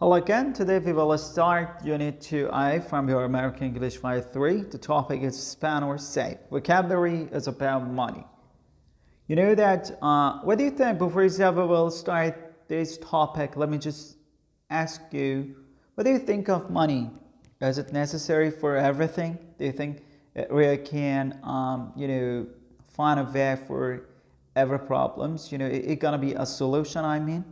Hello again. Today we will start Unit 2A from your American English 5.3. The topic is spend or save. Vocabulary is about money. You know that, what do you think? Before we will start this topic, let me just ask you, what do you think of money? Is it necessary for everything? Do you think it really can, find a way for every problems? It's gonna be a solution, I mean?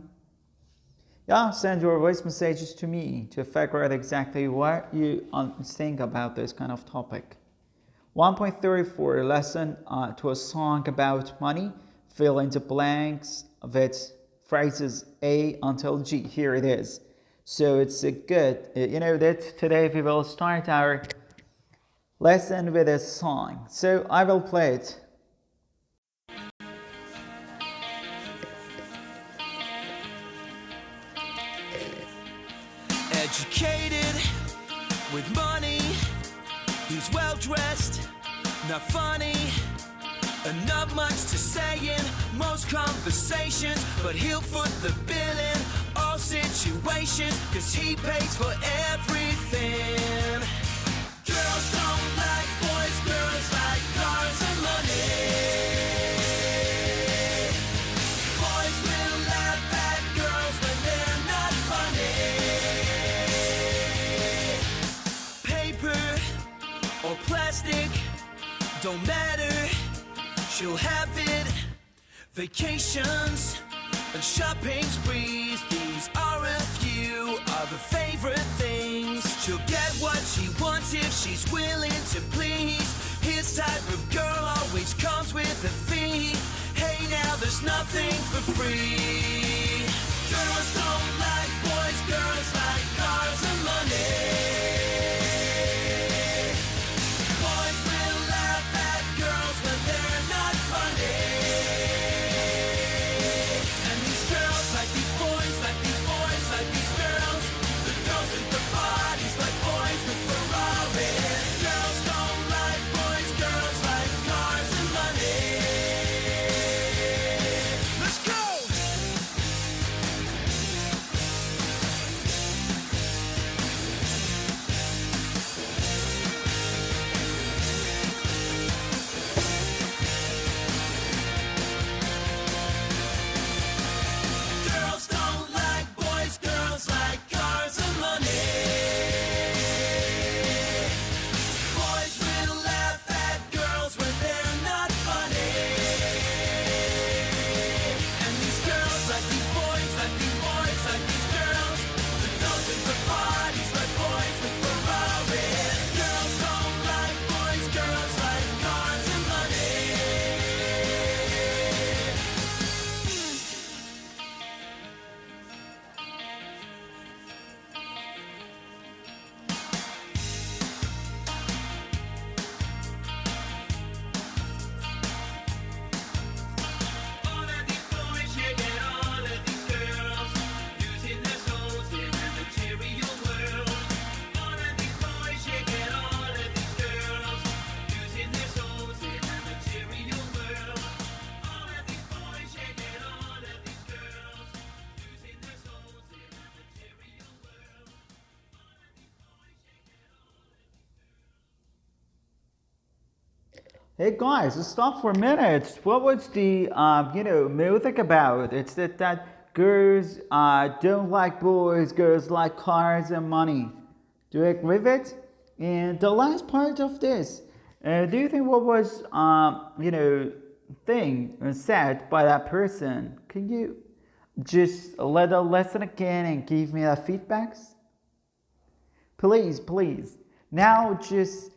Yeah, send your voice messages to me to figure out exactly what you think about this kind of topic. 1.34 lesson to a song about money. Fill in the blanks with phrases A until G. Here it is. So it's a good, that today we will start our lesson with a song. So I will play it. Educated with money, he's well dressed, not funny, and not much to say in most conversations, but he'll foot the bill in all situations, cause he pays for everything. Girls don't like boys, girls like cars and money. Boys will laugh at girls when they're not funny. Paper or plastic, don't matter, she'll have it. Vacations and shopping sprees, these are a few of her favorite things. She'll get what she wants if she's willing to please. His type of girl always comes with a fee. Hey, now there's nothing for free. Girls don't like boys, girls like cars and money. Boys will laugh at girls when they're not funny. And these girls like these boys, like these boys, like these girls. The girls with the bodies like boys with Ferraris. Girls don't like boys, girls like cars and money. Let's go! Girls don't like boys, girls like cars and money. Boys will laugh at girls when they're not funny. And these girls like these boys, like these boys, like these girls. The girls with the bodies like boys with Ferraris. Girls don't like boys, girls like cars and money. All of these boys, yeah, get all of these girls using their souls in a material world. All of these boys, yeah, get all of these girls using their souls in a material world. All of these boys, yeah, get all of these girls using their souls in a material world. Hey guys, stop for a minute. What was the music about? It's that girls don't like boys, girls like cars and money. Do you agree with it? And the last part of this, do you think what was thing said by that person? Can you just let the lesson again and give me the feedbacks? Please, please. Now just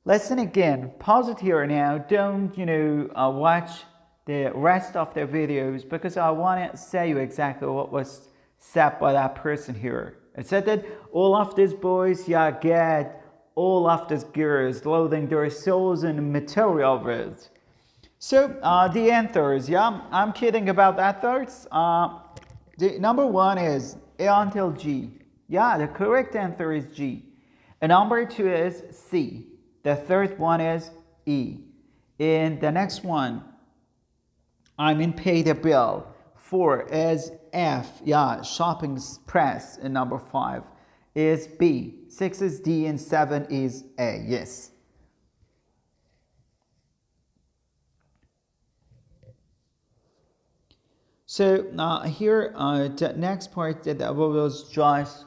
listen again. Pause it here now. Don't, watch the rest of the videos because I want to say you exactly what was said by that person here. It said that all of these boys, get all of these girls loading their souls in material world. So the answers, I'm kidding about answers. The number one is A until G. Yeah, the correct answer is G. And number two is C. The third one is E. And the next one, pay the bill. 4 is F, yeah, shopping press in number 5 is B. 6 is D and 7 is A. Yes. So here, the next part that I will just,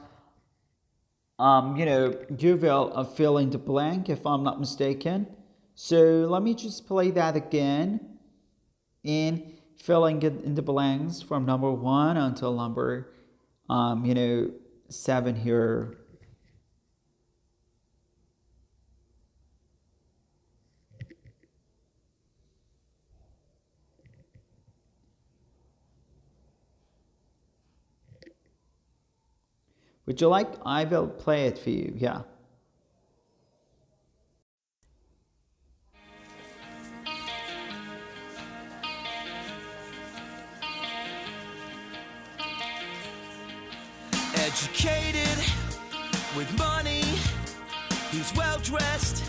you will fill in the blank if I'm not mistaken. So let me just play that again in filling it in the blanks from number 1 until number, 7 here. Would you like? I will play it for you. Yeah. Educated, with money, he's well dressed,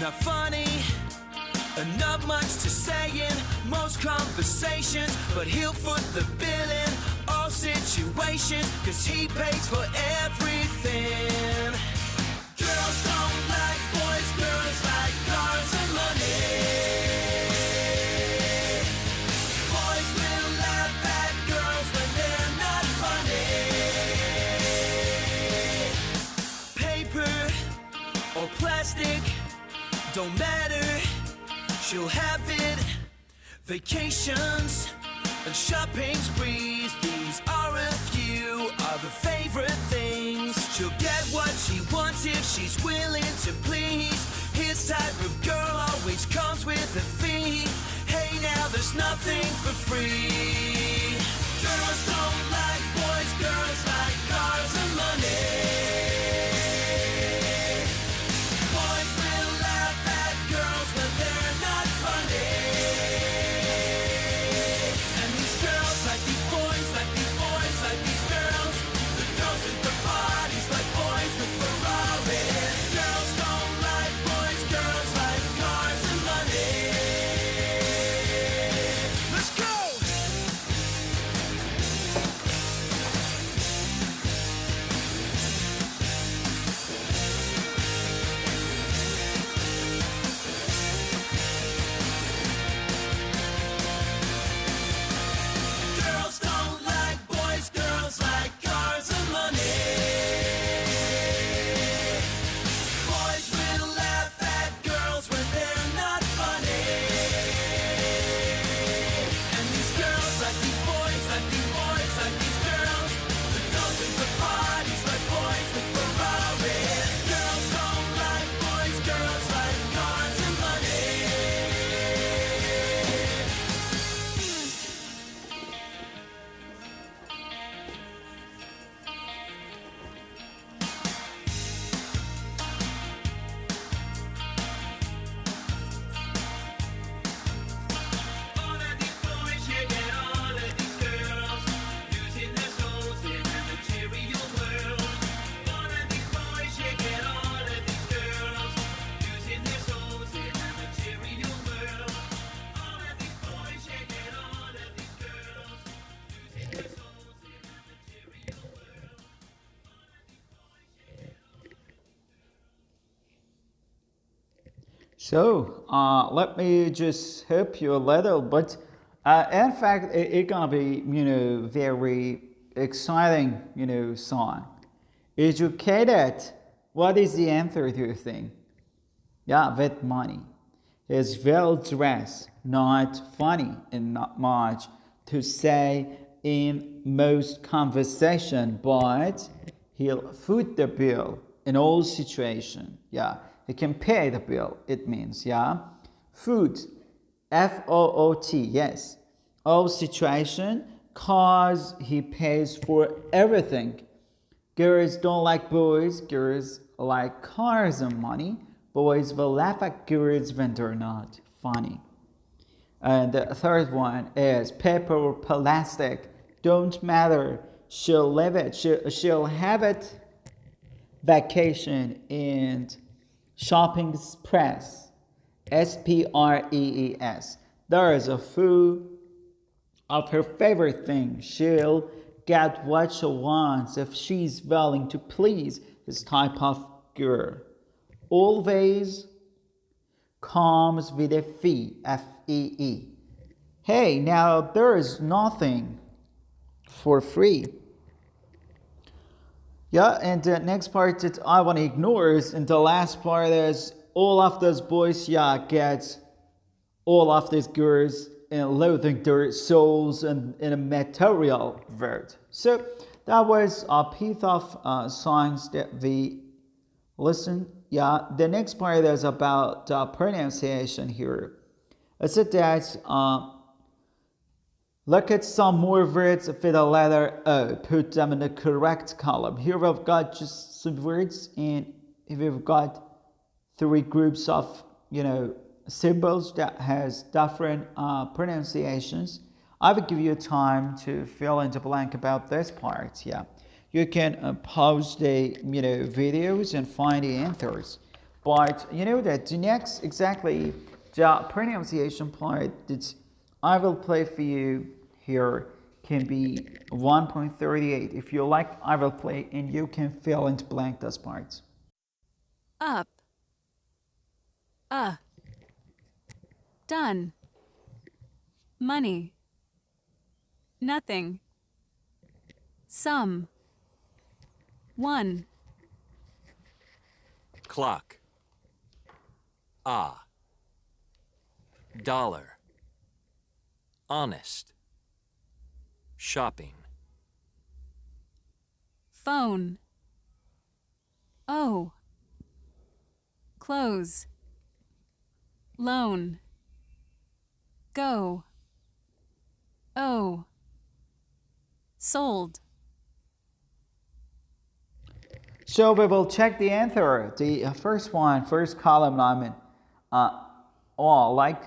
not funny, and not much to say in most conversations, but he'll foot the bill in all situations, cause he pays for everything. Girls don't like boys, girls like cars and money. Boys will laugh at girls when they're not funny. Paper or plastic, don't matter, she'll have it. Vacations and shopping sprees, these are a few of her favorite things. She'll get what she wants if she's willing to please. His type of girl always comes with a fee. Hey, now there's nothing for free. Girls don't like boys, girls like cars and money. Boys will laugh at girls when they're not funny. And these girls like these boys, like these boys, like these girls. The girls with the bodies like boys with Ferraris. Girls don't like boys, girls like cars and money. Let's go! Girls don't like boys, girls like cars and money. Boys will laugh at girls when they're not funny. And these girls like these boys, like these boys, like these girls. The girls with the parties like boys with Ferraris. Girls don't like boys, girls like cars and money. All of these boys, yeah, and all of these girls, losing their souls in the material world. All of these boys, yeah, and all of these girls, losing their souls in the material world. All of these boys, yeah, and all of these girls, losing their souls in the material world. So let me just help you a little, but in fact, it's gonna be very exciting song. Educated. What is the answer to your thing? Yeah, with money. Is well dressed, not funny, and not much to say in most conversation, but he'll foot the bill in all situation. Yeah, he can pay the bill. It means food, FOOT. Yes, all situation, cause he pays for everything. Girls don't like boys, girls like cars and money. Boys will laugh at girls when they're not funny. And the third one is paper or plastic. Don't matter. She'll live it. She'll have it. Vacation and shopping press. SPREES. There is a food of her favorite thing. She'll get what she wants if she's willing to please this type of girl. Always comes with a fee, F-E-E. Hey, now there is nothing for free. Yeah, and the next part that I want to ignore is, and the last part is, all of those boys, yeah, get all of these girls and loathing their souls in a material world. So that was a piece of songs that we listened. Yeah, the next part is about pronunciation here. I said that look at some more words with the letter O. Put them in the correct column. Here we've got just some words, and we've got three groups of, symbols that has different pronunciations. I will give you time to fill in the blank about this part. Yeah, you can pause the videos and find the answers. But you know that the next exactly the pronunciation part that I will play for you here can be 1.38. If you like, I will play and you can fill in the blank those parts. Up. Done. Money. Nothing. Some. One. Clock. Dollar. Honest. Shopping. Phone. Oh. Close. Loan. Go. Oh. Sold. So we will check the answer. The first column, I'm in. All, like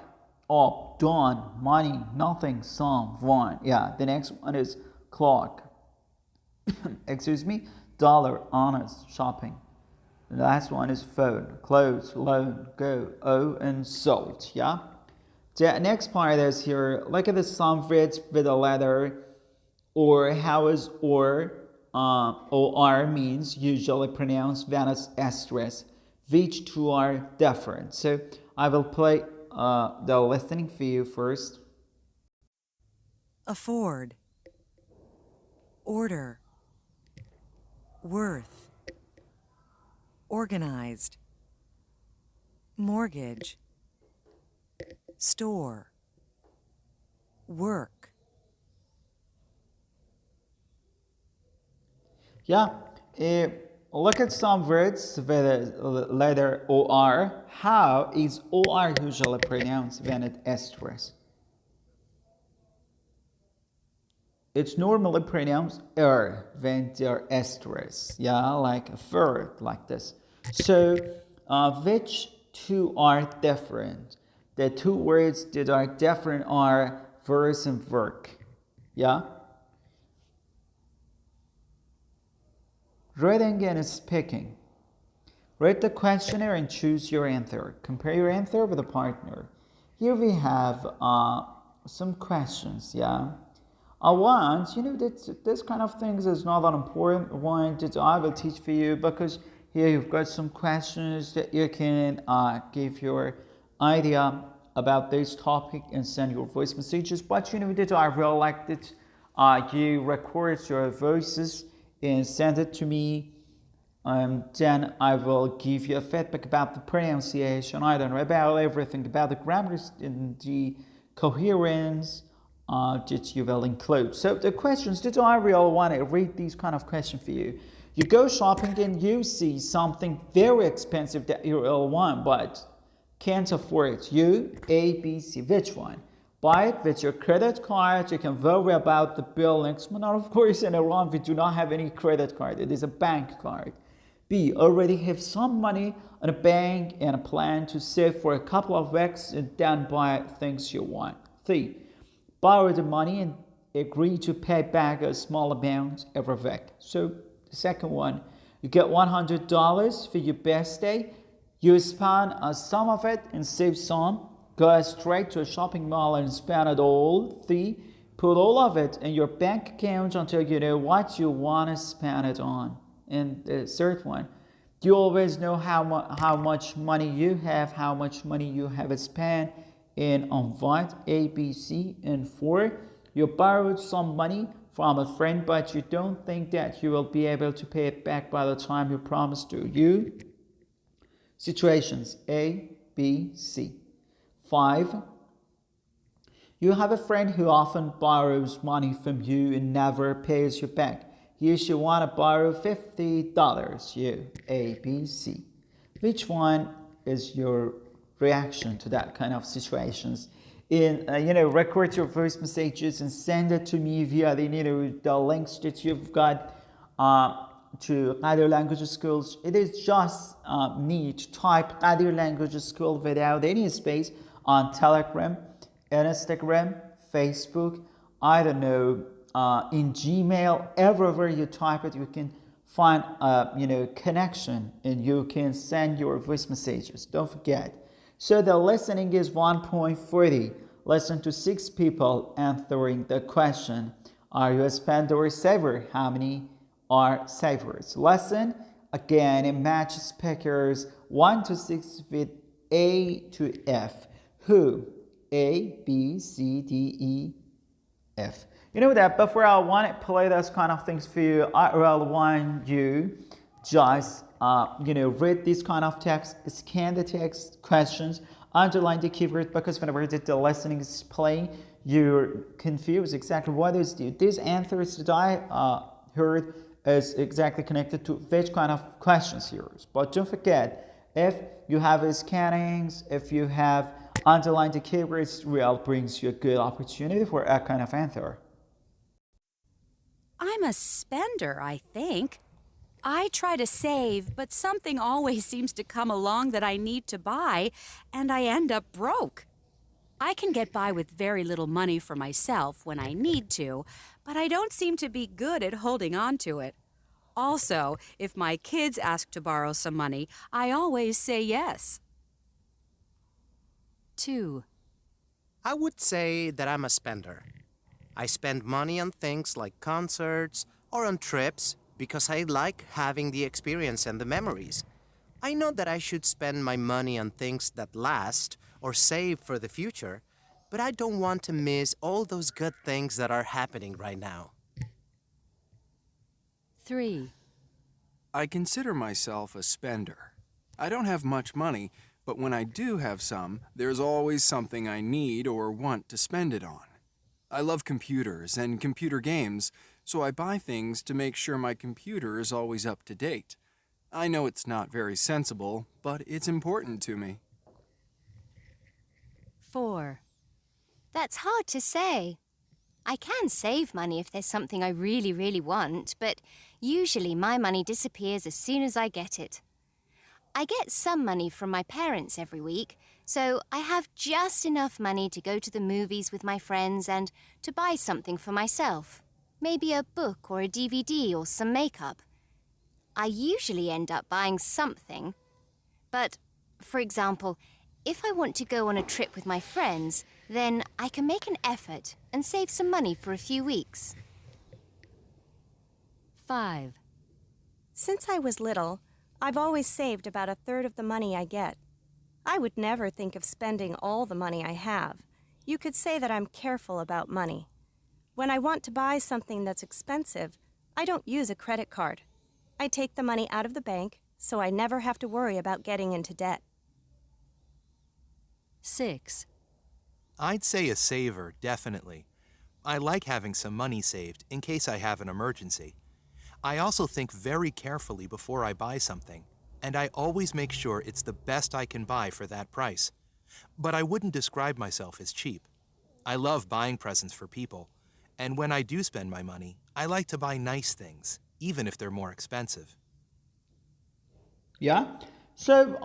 all, done, money, nothing, some, one. Yeah, the next one is clock. Excuse me, dollar, honest, shopping. The last one is phone, clothes, loan, go, owe, and sold. Yeah. The next part is here. Look at the some words with a letter or. How is or means usually pronounced when it's asterisk, which two are different. So I will play the listening for you first. Afford. Order. Worth. Organized. Mortgage. Store. Work. Yeah, look at some words with a letter OR. How is OR usually pronounced when it asterisk? It's normally pronounced when they're asterisk. Yeah, like a third, like this. So, which two are different? The two words that are different are verse and work. Yeah? Reading and speaking. Read the questionnaire and choose your answer. Compare your answer with a partner. Here we have some questions, yeah? I want, this kind of things is not an important one that I will teach for you, because here you've got some questions that you can give your idea about this topic and send your voice messages. But that I really like that you record your voices and send it to me. Then I will give you a feedback about the pronunciation. I don't know about everything, about the grammar and the coherence that you will include. So the questions that I really want to read these kind of questions for you. You go shopping and you see something very expensive that you will want, but can't afford it. You, A, B, C, which one? Buy it with your credit card. You can worry about the bill next month. Of course, in Iran, we do not have any credit card. It is a bank card. B, already have some money in a bank and a plan to save for a couple of weeks and then buy things you want. 3, borrow the money and agree to pay back a small amount every week. So the second one, you get $100 for your birthday. You spend some of it and save some. Go straight to a shopping mall and spend it all. 3, put all of it in your bank account until you know what you want to spend it on. And the third one, you always know how much money you have, how much money you have spent in on what, A, B, C. And 4, you borrowed some money from a friend, but you don't think that you will be able to pay it back by the time you promised to. You situations A, B, C. 5, you have a friend who often borrows money from you and never pays you back. You should want to borrow $50. You A, B, C. Which one is your reaction to that kind of situations? Record your voice messages and send it to me via the links that you've got to Qadir Language Schools. It is just need to type Qadir Language School without any space on Telegram, Instagram, Facebook, I don't know, in Gmail. Everywhere you type it, you can find a connection and you can send your voice messages. Don't forget. So the listening is 1.40. Listen to 6 people answering the question. Are you a spender or saver? How many are savers? Listen again and match speakers 1 to 6 with A to F. Who? A, B, C, D, E, F. You know that before I want to play those kind of things for you, I really want you just read this kind of text, scan the text questions, underline the keyword, because whenever the listening is playing, you're confused exactly what is these answers that I heard is exactly connected to which kind of questions here is. But don't forget, if you have scannings, if you have underlined the keywords, real brings you a good opportunity for a kind of answer. I'm a spender, I think. I try to save, but something always seems to come along that I need to buy, and I end up broke. I can get by with very little money for myself when I need to, but I don't seem to be good at holding on to it. Also, if my kids ask to borrow some money, I always say yes. 2, I would say that I'm a spender. I spend money on things like concerts or on trips because I like having the experience and the memories. I know that I should spend my money on things that last or save for the future, but I don't want to miss all those good things that are happening right now. 3, I consider myself a spender. I don't have much money, but when I do have some, there's always something I need or want to spend it on. I love computers and computer games, so I buy things to make sure my computer is always up to date. I know it's not very sensible, but it's important to me. 4, That's hard to say. I can save money if there's something I really, really want, but usually my money disappears as soon as I get it. I get some money from my parents every week, so I have just enough money to go to the movies with my friends and to buy something for myself. Maybe a book or a DVD or some makeup. I usually end up buying something. But, for example, if I want to go on a trip with my friends, then I can make an effort and save some money for a few weeks. 5, Since I was little, I've always saved about a third of the money I get. I would never think of spending all the money I have. You could say that I'm careful about money. When I want to buy something that's expensive, I don't use a credit card. I take the money out of the bank, so I never have to worry about getting into debt. 6, I'd say a saver, definitely. I like having some money saved in case I have an emergency. I also think very carefully before I buy something, and I always make sure it's the best I can buy for that price. But I wouldn't describe myself as cheap. I love buying presents for people, and when I do spend my money, I like to buy nice things, even if they're more expensive. Yeah. So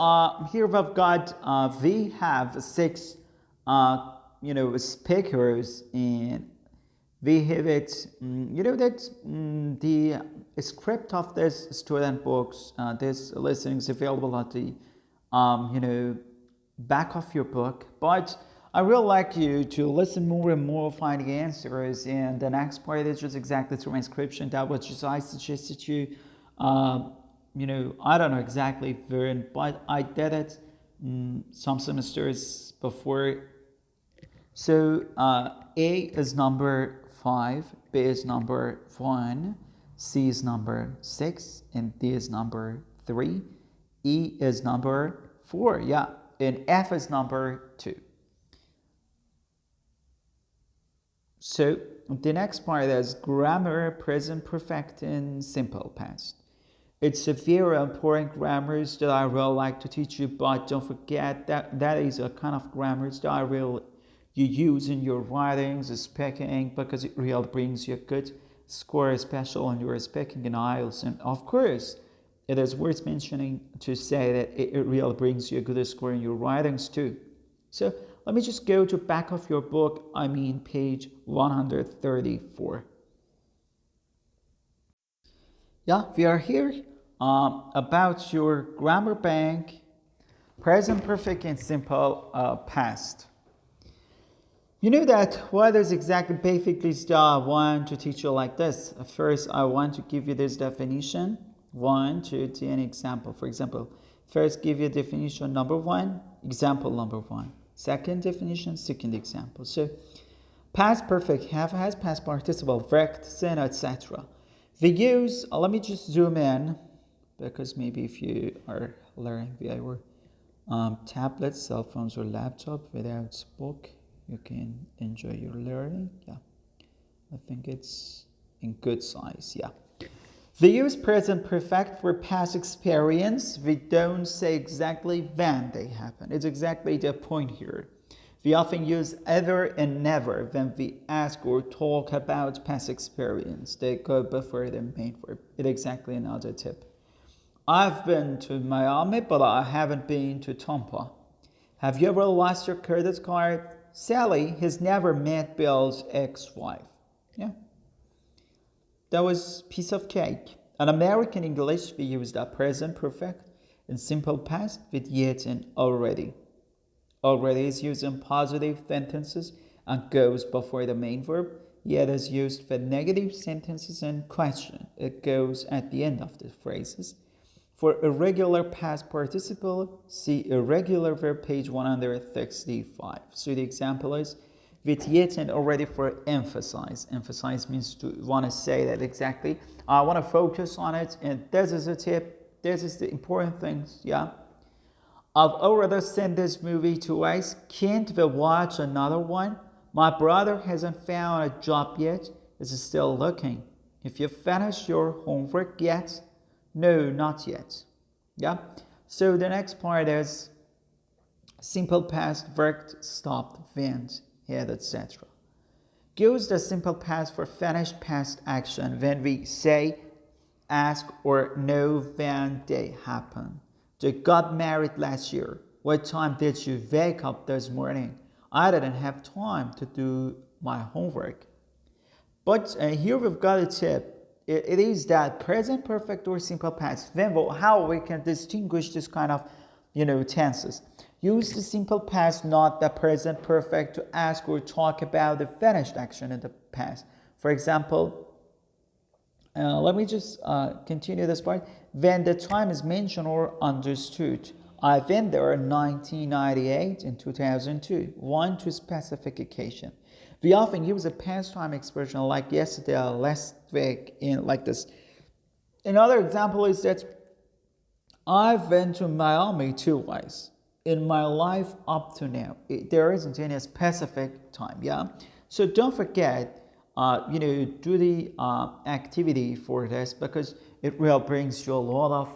here we've got we have 6 speakers, and we have it. The script of this student books, this listening is available at the back of your book. But I really like you to listen more and more, find the answers. And the next part is just exactly transcription. That was just I suggested you. I don't know exactly when, but I did it some semesters before. So A is number 5, B is number 1, C is number 6, and D is number 3. E is number 4, yeah, and F is number 2. So the next part is grammar, present perfect, and simple past. It's a very important grammars that I really like to teach you, but don't forget that is a kind of grammars that you use in your writings, speaking, because it really brings you a good score, especially on your speaking and IELTS. And of course, it is worth mentioning to say that it really brings you a good score in your writings too. So let me just go to back of your book, page 134. Yeah, we are here about your grammar bank, present perfect and simple past. You know that what is exactly basically that I want to teach you like this. First, I want to give you this definition. 1, 2, 10 example. For example, first give you definition number 1, example number 1. Second definition, second example. So, past perfect has past participle, verb, sin, etc. We use, let me just zoom in, because maybe if you are learning via your tablets, cell phones, or laptop without book, you can enjoy your learning. Yeah, I think it's in good size. Yeah. We use present perfect for past experience. We don't say exactly when they happen. It's exactly the point here. We often use ever and never when we ask or talk about past experience. They go before the main verb. It's exactly another tip. I've been to Miami, but I haven't been to Tampa. Have you ever lost your credit card? Sally has never met Bill's ex-wife. Yeah. That was piece of cake. In American English, we use the present perfect in simple past with yet and already. Already is used in positive sentences and goes before the main verb. Yet is used for negative sentences and question. It goes at the end of the phrases. For irregular past participle, see irregular verb, page 165. So the example is with yet and already for emphasize. Emphasize means to want to say that exactly. I want to focus on it, and this is a tip. This is the important things, yeah. I've already seen this movie twice. Can't we watch another one? My brother hasn't found a job yet. He's still looking. If you finished your homework yet? No, not yet. Yeah. So the next part is simple past, worked, stopped, went, had, etc. Use the simple past for finished past action when we say, ask, or know when they happen. They got married last year. What time did you wake up this morning? I didn't have time to do my homework. But here we've got a tip. It is that present perfect or simple past. Then how we can distinguish this kind of, tenses. Use the simple past, not the present perfect, to ask or talk about the finished action in the past. For example, let me just continue this part. When the time is mentioned or understood. I went there in 1998 and 2002. 1 to specific occasion. We often use a past time expression like yesterday or last week in like this. Another example is that I've been to Miami twice in my life up to now. There isn't any specific time, yeah? So don't forget, do the activity for this, because it really brings you a lot of,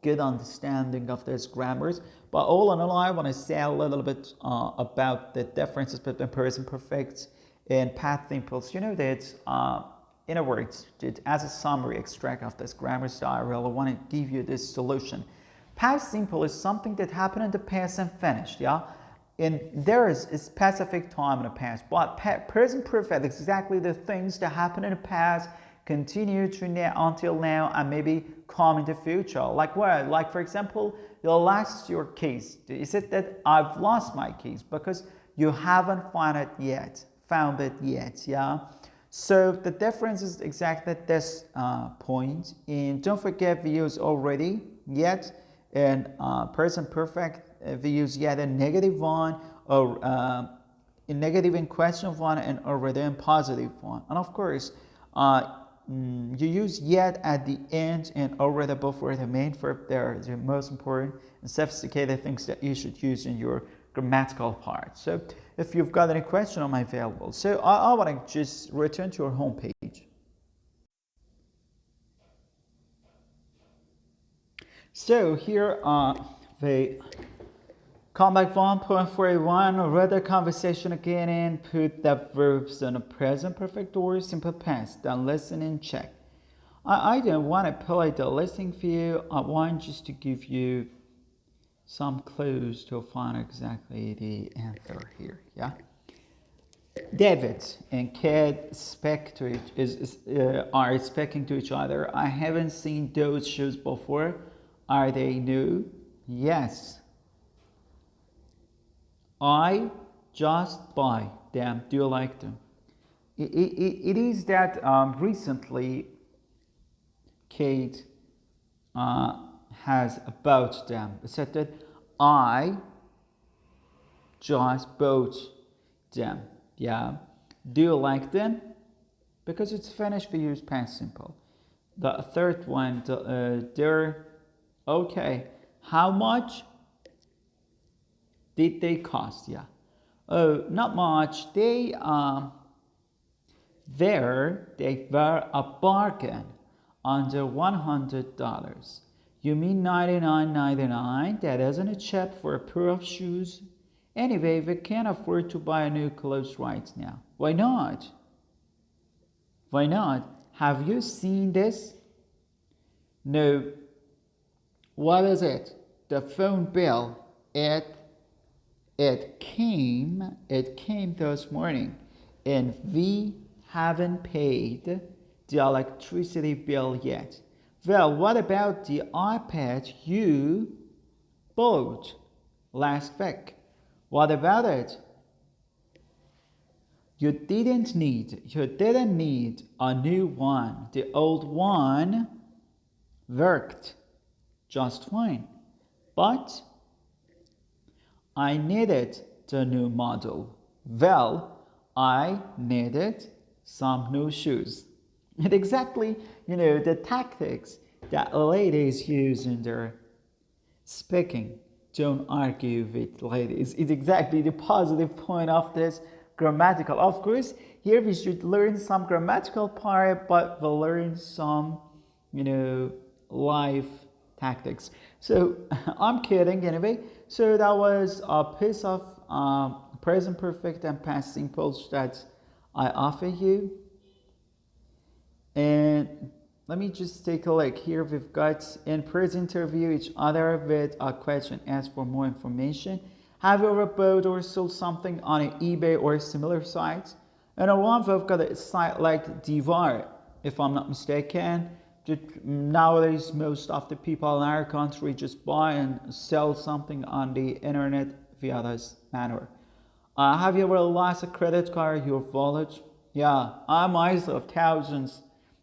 good understanding of those grammars. But all in all, I want to say a little bit about the differences between present perfect and past simples. That, in other words, as a summary extract of this grammar style, I really want to give you this solution. Past simple is something that happened in the past and finished, yeah? And there is a specific time in the past. But present perfect is exactly the things that happened in the past continue to now until now and maybe come in the future. Like what? Like for example, you lost your keys. Is it that I've lost my keys? Because you haven't found it yet. Yeah. So the difference is exactly at this point. And don't forget we use already, yet, and present perfect. We use yet a negative one, or in negative in question one, and already in positive one. And of course, you use yet at the end and already before the main verb. They are the most important and sophisticated things that you should use in your grammatical part. So if you've got any question, I'm available. So I want to just return to your home page. So here the comeback 1.41, read the conversation again and put the verbs in a present perfect or simple past. Then listen and check. I don't want to play the listening view. I want just to give you some clues to find exactly the answer here. Yeah. David and Kate are speaking to each other. I haven't seen those shoes before. Are they new? Yes. I just buy them. Do you like them? It is that recently Kate has bought them. It said that I just bought them. Yeah. Do you like them? Because it's finished, we use past simple. The third one, they're okay. How much did they cost? Yeah. Oh, not much. They were a bargain, under $100. You mean $99.99? That isn't cheap for a pair of shoes. Anyway, we can't afford to buy new clothes right now. Why not? Why not? Have you seen this? No. What is it? The phone bill. It came this morning, and we haven't paid the electricity bill yet. Well, what about the iPad you bought last week? What about it? You didn't need a new one. The old one worked just fine. But I needed the new model. Well, I needed some new shoes. And exactly, the tactics that ladies use in their speaking. Don't argue with ladies. It's exactly the positive point of this grammatical. Of course, here we should learn some grammatical part, but we'll learn some, life tactics. So I'm kidding anyway. So that was a piece of present perfect and past simples that I offer you. And let me just take a look. Here we've got in present interview each other with a question asked for more information. Have you ever bought or sold something on eBay or similar sites? And on one we've got a site like Divar, if I'm not mistaken. Nowadays most of the people in our country just buy and sell something on the internet via this manner. Have you ever lost a credit card, your wallet? Yeah, I myself, thousands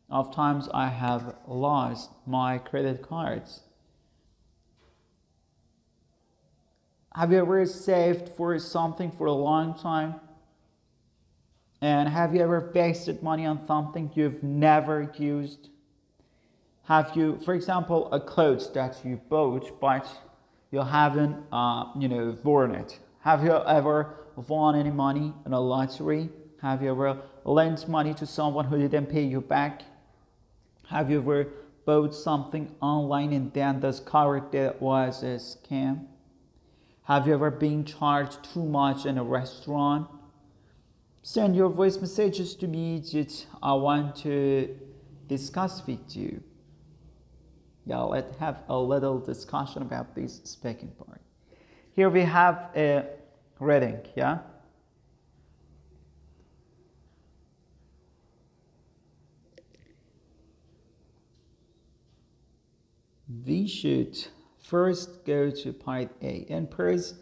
of times I have lost my credit cards. Have you ever saved for something for a long time? And have you ever wasted money on something you've never used? Have you, for example, a clothes that you bought but you haven't, worn it? Have you ever won any money in a lottery? Have you ever lent money to someone who didn't pay you back? Have you ever bought something online and then discovered that it was a scam? Have you ever been charged too much in a restaurant? Send your voice messages to me that I want to discuss with you. Yeah, let's have a little discussion about this speaking part. Here we have a reading, yeah? we should first go to part A and first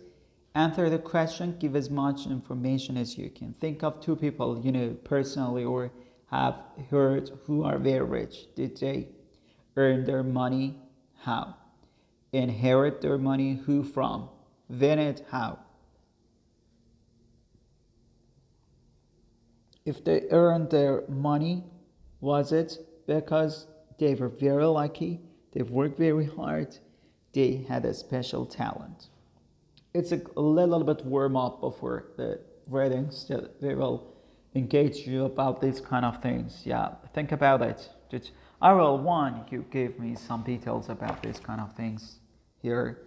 answer the question. Give as much information as you can. Think of two people you know personally or have heard who are very rich. Did they earn their money? How? Inherit their money? Who from? Win it? How? If they earned their money, was it because they were very lucky, they worked very hard, they had a special talent? It's a little bit warm up before the readings that they will engage you about these kind of things. Yeah, think about it. I will want you give me some details about these kind of things here.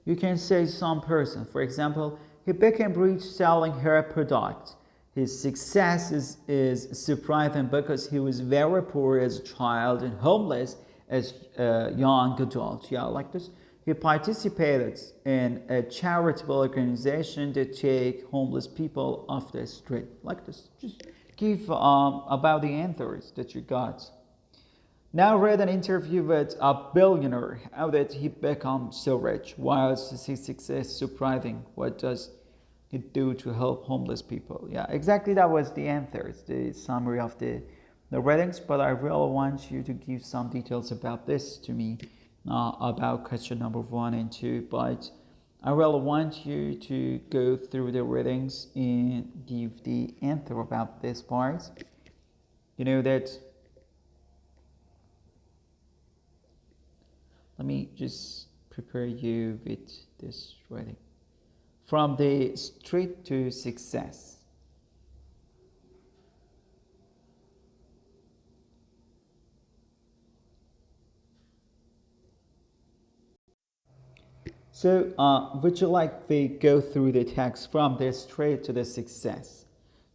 You can say some person, for example, he became rich selling hair products. His success is surprising because he was very poor as a child and homeless as a young adult. Yeah, like this. He participated in a charitable organization that take homeless people off the street. Like this. Just give about the answers that you got. Now read an interview with a billionaire. How did he become so rich? Why is his success surprising? What does he do to help homeless people? Yeah, exactly that was the answer. It's the summary of the readings, but I really want you to give some details about this to me, about question number 1 and 2. But I really want you to go through the readings and give the answer about this part. You know that. Let me just prepare you with this writing. From the street to success. So, would you like to go through the text from the street to the success?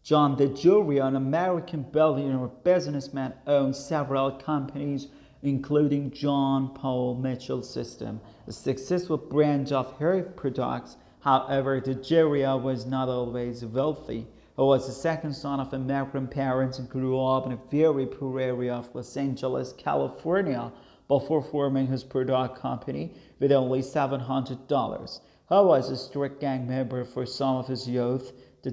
John DeJoria, an American billionaire businessman, owns several companies, including John Paul Mitchell System, a successful brand of hair products. However, DeJoria was not always wealthy. He was the second son of American parents and grew up in a very poor area of Los Angeles, California, before forming his product company with only $700. He was a strict gang member for some of his youth. He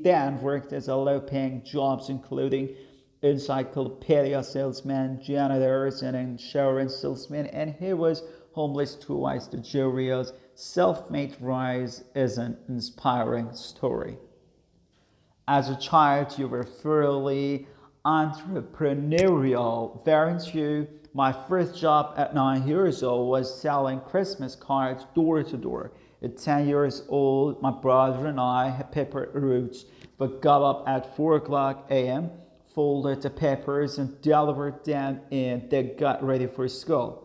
then worked as a low-paying jobs, including encyclopedia salesman, janitors, and insurance salesman, and he was homeless twice. DeJoria's self-made rise is an inspiring story. As a child, you were thoroughly entrepreneurial, weren't you? My first job at 9 years old was selling Christmas cards door to door. At 10 years old, my brother and I had paper routes. We got up at 4 o'clock a.m., folded the papers and delivered them, and they got ready for school.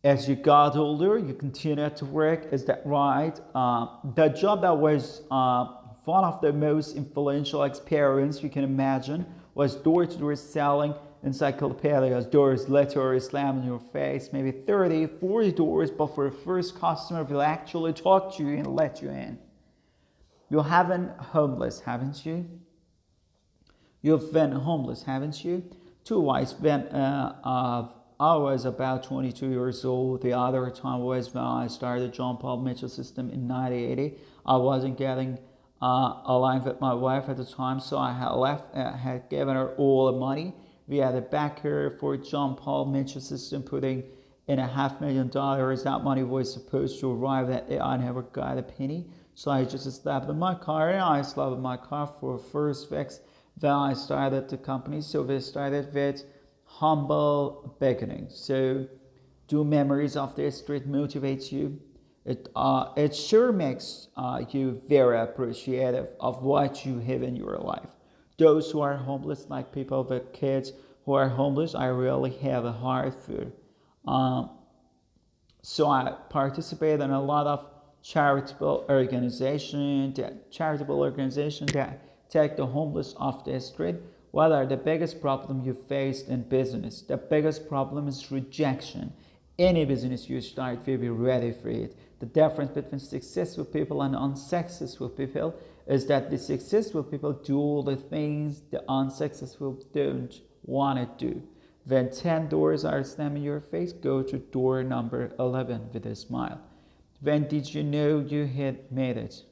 As you got older, you continued to work. Is that right? The job that was one of the most influential experience you can imagine was door-to-door selling encyclopedias. Doors literally slam in your face, maybe 30, 40 doors before the first customer will actually talk to you and let you in. You haven't homeless, haven't you? You've been homeless, haven't you? Twice. When I was about 22 years old. The other time was when I started John Paul Mitchell System in 1980. I wasn't getting aligned with my wife at the time, so I had given her all the money. We had a backer for John Paul Mitchell System, putting in $500,000. That money was supposed to arrive that day. I never got a penny, so I just slept in my car, and I slept in my car for first weeks. Then I started the company, so we started with humble beginnings. So, do memories of the street motivate you? It sure makes you very appreciative of what you have in your life. Those who are homeless, like people with kids who are homeless, I really have a heart for. So I participate in a lot of charitable organizations that take the homeless off the street. What are the biggest problem you faced in business? The biggest problem is rejection. Any business you start will be ready for it. The difference between successful people and unsuccessful people is that the successful people do all the things the unsuccessful don't want to do. When 10 doors are slammed in your face, go to door number 11 with a smile. When did you know you had made it?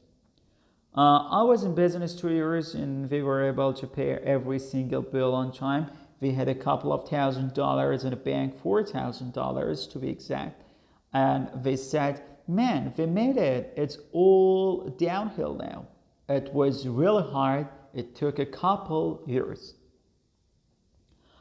I was in business 2 years and we were able to pay every single bill on time. We had a couple of $1,000 in the bank, $4,000 to be exact. And we said, man, we made it. It's all downhill now. It was really hard. It took a couple years.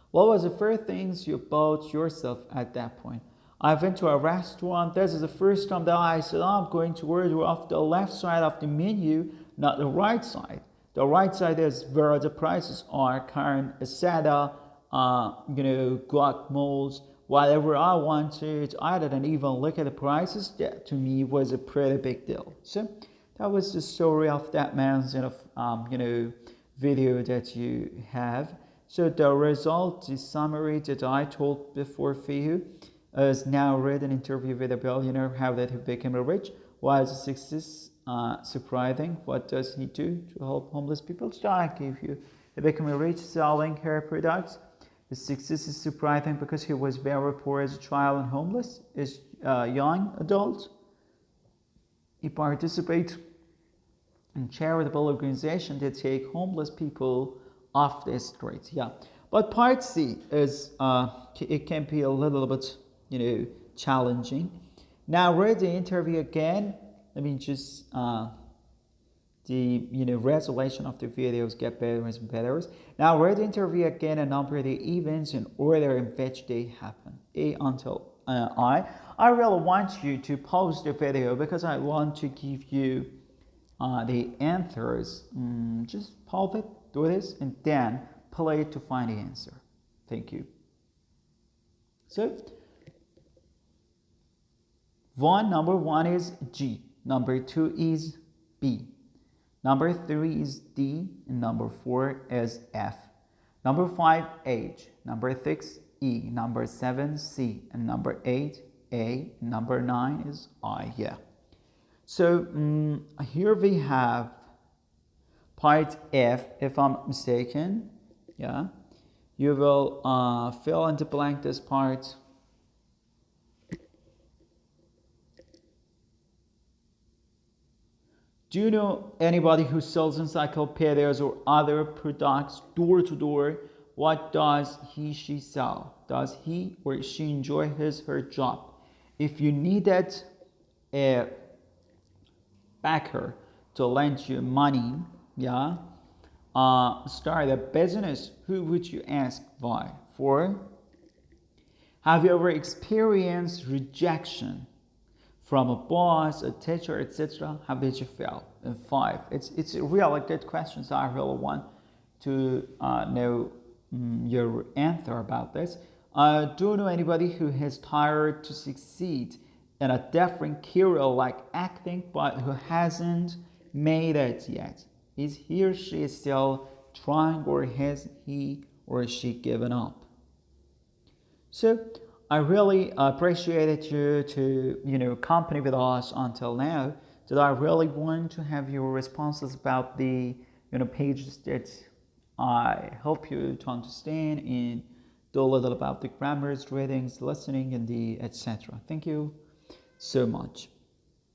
What was the first things you bought yourself at that point? I went to a restaurant. This is the first time that I said, I'm going to order off the left side of the menu, not the right side. The right side is where the prices are, current, asada, guacamoles, whatever I wanted. I didn't even look at the prices. That to me was a pretty big deal. So that was the story of that man's video that you have. So the result, the summary that I told before for you is now read an interview with a billionaire, how that he became rich. Why is his success surprising? What does he do to help homeless people? So I gave you, he became rich selling hair products. His success is surprising because he was very poor as a child and homeless as a young adult. He participates in charitable organizations that take homeless people off the streets. Yeah, but part C is it can be a little bit challenging. Now read the interview again. Let me just the resolution of the videos get better and better. Now read the interview again and number the events in order in which they happen. A until I. I really want you to pause the video because I want to give you the answers. Just pause it, do this, and then play it to find the answer. Thank you. So, number one is G. Number 2 is B. Number 3 is D. And number 4 is F. Number 5, H. Number 6, E. Number 7, C. And number 8, A. Number 9 is I. Yeah. So here we have part F, if I'm not mistaken. Yeah. You will fill in the blank this part. Do you know anybody who sells encyclopedias or other products door to door? What does she sell? Does he or she enjoy her job? If you needed a backer to lend you money, yeah, start a business, who would you ask? Why? 4, have you ever experienced rejection from a boss, a teacher, etc.? How did you feel? And 5, it's really good questions. I really want to know your answer about this. Do you know anybody who has tried to succeed in a different career like acting but who hasn't made it yet? Is he or she still trying, or has he or she given up? So I really appreciated you to accompany with us until now. That I really want to have your responses about the pages that I help you to understand and do a little about the grammars, readings, listening, and the etc. Thank you so much.